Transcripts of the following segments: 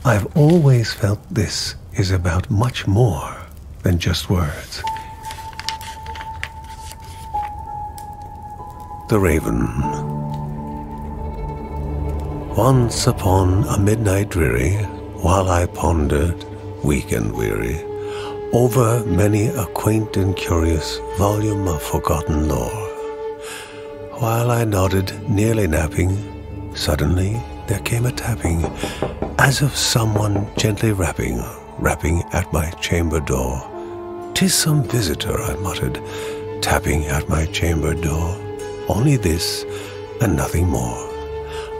I've always felt this is about much more than just words. The Raven. Once upon a midnight dreary, while I pondered, weak and weary, over many a quaint and curious volume of forgotten lore, while I nodded, nearly napping, suddenly there came a tapping, as of someone gently rapping at my chamber door. "'Tis some visitor," I muttered, tapping at my chamber door. Only this, and nothing more.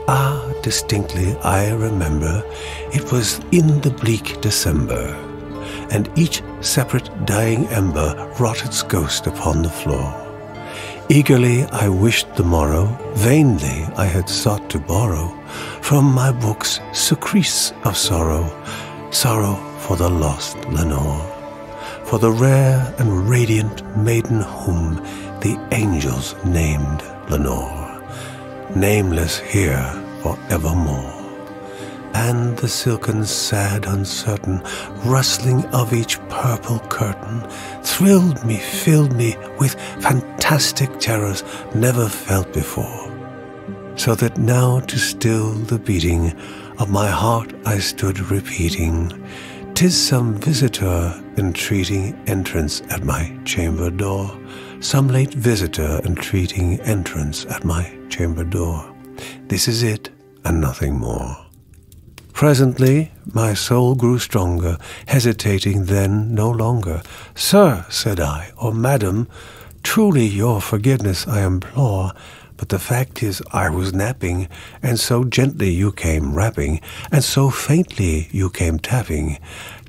Ah, distinctly I remember, it was in the bleak December, and each separate dying ember wrought its ghost upon the floor. Eagerly I wished the morrow, vainly I had sought to borrow from my books surcease of sorrow, sorrow for the lost Lenore, for the rare and radiant maiden whom the angels named Lenore, nameless here for evermore. And the silken, sad, uncertain rustling of each purple curtain thrilled me, filled me with fantastic terrors never felt before, so that now to still the beating of my heart I stood repeating, "'Tis some visitor entreating entrance at my chamber door, some late visitor entreating entrance at my chamber door. This is it, and nothing more." Presently my soul grew stronger, hesitating then no longer. "Sir," said I, "or madam, truly your forgiveness I implore, but the fact is I was napping, and so gently you came rapping, and so faintly you came tapping,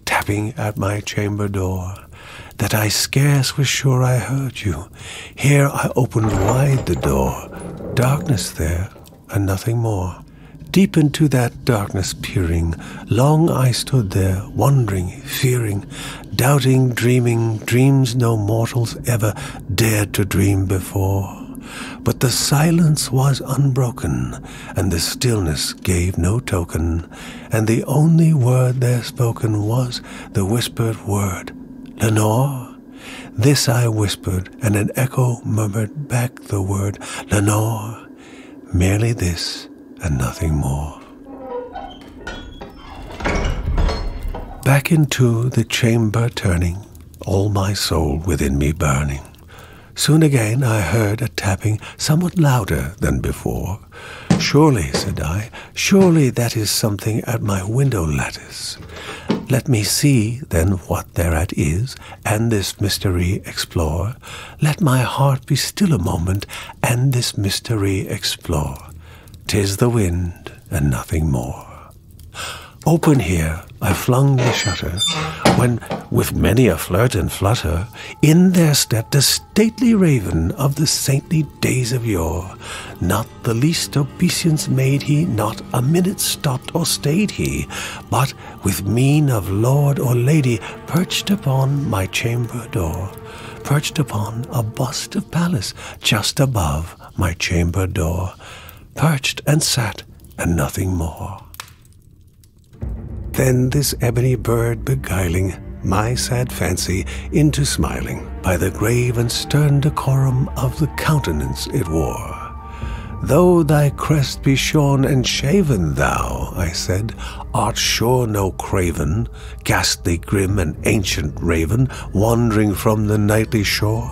tapping at my chamber door, that I scarce was sure I heard you. Here I opened wide the door, darkness there, and nothing more. Deep into that darkness peering, long I stood there, wondering, fearing, doubting, dreaming dreams no mortals ever dared to dream before. But the silence was unbroken, and the stillness gave no token, and the only word there spoken was the whispered word, 'Lenore?' This I whispered, and an echo murmured back the word, 'Lenore,' merely this, and nothing more. Back into the chamber turning, all my soul within me burning. Soon again I heard a tapping somewhat louder than before. "Surely," said I, "surely that is something at my window lattice. Let me see, then, what thereat is, and this mystery explore. Let my heart be still a moment, and this mystery explore. 'Tis the wind, and nothing more." Open here, I flung the shutter, when, with many a flirt and flutter, in there stepped a stately raven of the saintly days of yore. Not the least obeisance made he, not a minute stopped or stayed he, but, with mien of lord or lady, perched upon my chamber door, perched upon a bust of Pallas just above my chamber door, perched and sat, and nothing more. Then this ebony bird beguiling my sad fancy into smiling, by the grave and stern decorum of the countenance it wore. "Though thy crest be shorn and shaven, thou," I said, "art sure no craven, ghastly, grim, and ancient raven, wandering from the nightly shore.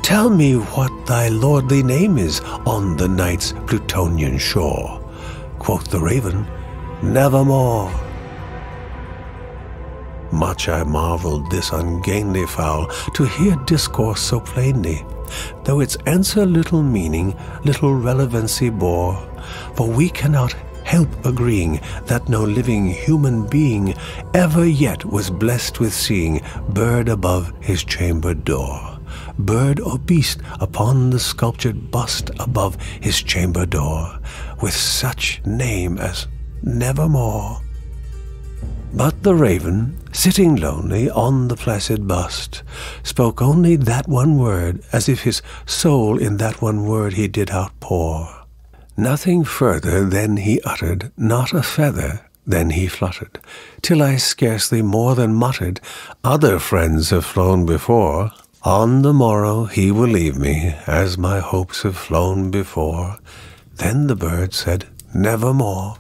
Tell me what thy lordly name is on the night's Plutonian shore." Quoth the raven, "Nevermore." Much I marveled this ungainly fowl to hear discourse so plainly, though its answer little meaning, little relevancy bore. For we cannot help agreeing that no living human being ever yet was blessed with seeing bird above his chamber door, bird or beast upon the sculptured bust above his chamber door, with such name as Nevermore. But the raven, sitting lonely on the placid bust, spoke only that one word, as if his soul in that one word he did outpour. Nothing further then he uttered, not a feather, Then he fluttered, till I scarcely more than muttered, "Other friends have flown before. On the morrow he will leave me, as my hopes have flown before." Then the bird said, "Nevermore."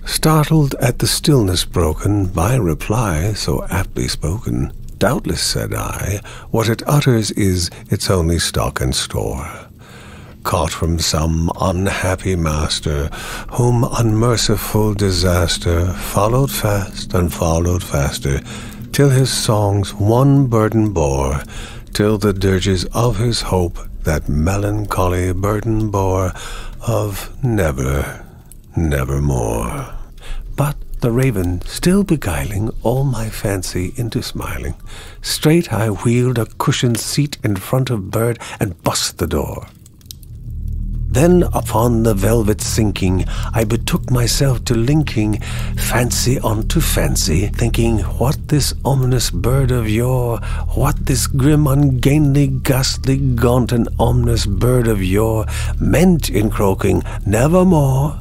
Startled at the stillness broken by reply so aptly spoken, "Doubtless," said I, "what it utters is its only stock and store, caught from some unhappy master, whom unmerciful disaster followed fast and followed faster, till his songs one burden bore, till the dirges of his hope that melancholy burden bore of never, nevermore." But the raven, still beguiling all my fancy into smiling, straight I wheeled a cushioned seat in front of bird and bussed the door. Then upon the velvet sinking, I betook myself to linking fancy unto fancy, thinking what this ominous bird of yore, what this grim, ungainly, ghastly, gaunt, and ominous bird of yore meant in croaking "Nevermore."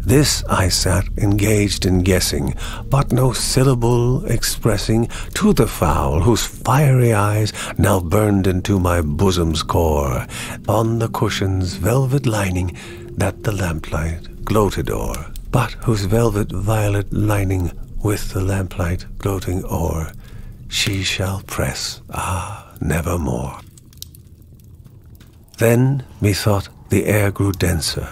This I sat engaged in guessing, but no syllable expressing to the fowl whose fiery eyes now burned into my bosom's core, on the cushion's velvet lining that the lamplight gloated o'er, but whose velvet violet lining with the lamplight gloating o'er she shall press, nevermore. Then, methought, the air grew denser,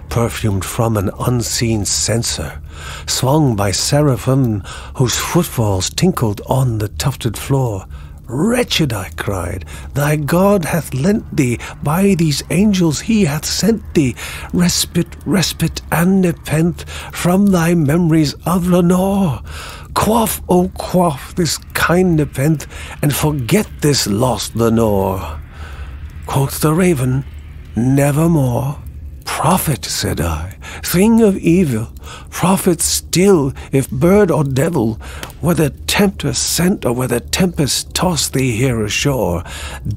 perfumed from an unseen censer, swung by seraphim whose footfalls tinkled on the tufted floor. "Wretched," I cried, "thy God hath lent thee, by these angels he hath sent thee, respite, respite, and nepenthe from thy memories of Lenore. Quaff, oh quaff this kind nepenthe, and forget this lost Lenore." Quoth the raven, "Nevermore." "Prophet," said I, "thing of evil, prophet still, if bird or devil, whether tempter sent or whether tempest tossed thee here ashore,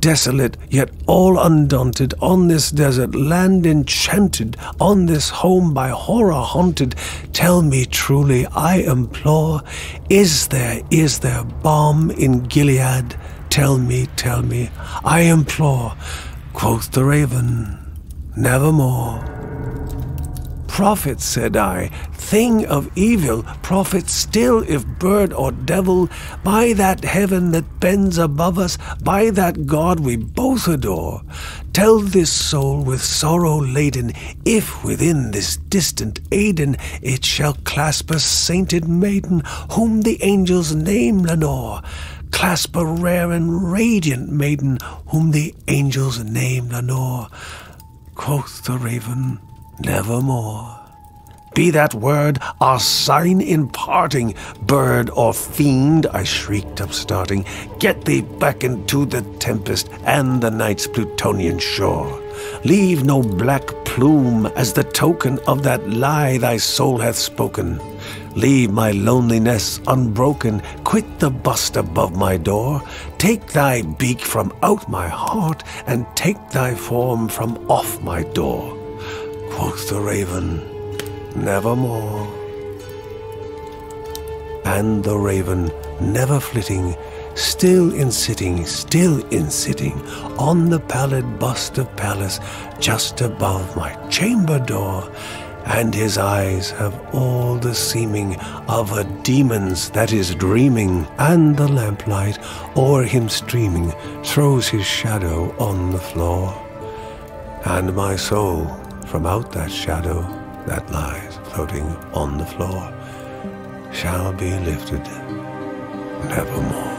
desolate yet all undaunted, on this desert land enchanted, on this home by horror haunted, tell me truly, I implore, is there balm in Gilead? Tell me, I implore." Quoth the raven, "Nevermore." "Prophet," said I, "thing of evil, prophet still, if bird or devil, by that heaven that bends above us, by that God we both adore, tell this soul with sorrow laden, if within this distant Aidenn it shall clasp a sainted maiden, whom the angels name Lenore, clasp a rare and radiant maiden, whom the angels name Lenore." Quoth the raven, "Nevermore." "Be that word our sign in parting, bird or fiend," I shrieked upstarting, "get thee back into the tempest and the night's Plutonian shore. Leave no black plume as the token of that lie thy soul hath spoken. Leave my loneliness unbroken, quit the bust above my door, take thy beak from out my heart, and take thy form from off my door." Quoth the raven, "Nevermore." And the raven, never flitting, still in sitting, on the pallid bust of Pallas, just above my chamber door, and his eyes have all the seeming of a demon's that is dreaming, and the lamplight o'er him streaming throws his shadow on the floor, and my soul from out that shadow that lies floating on the floor shall be lifted nevermore.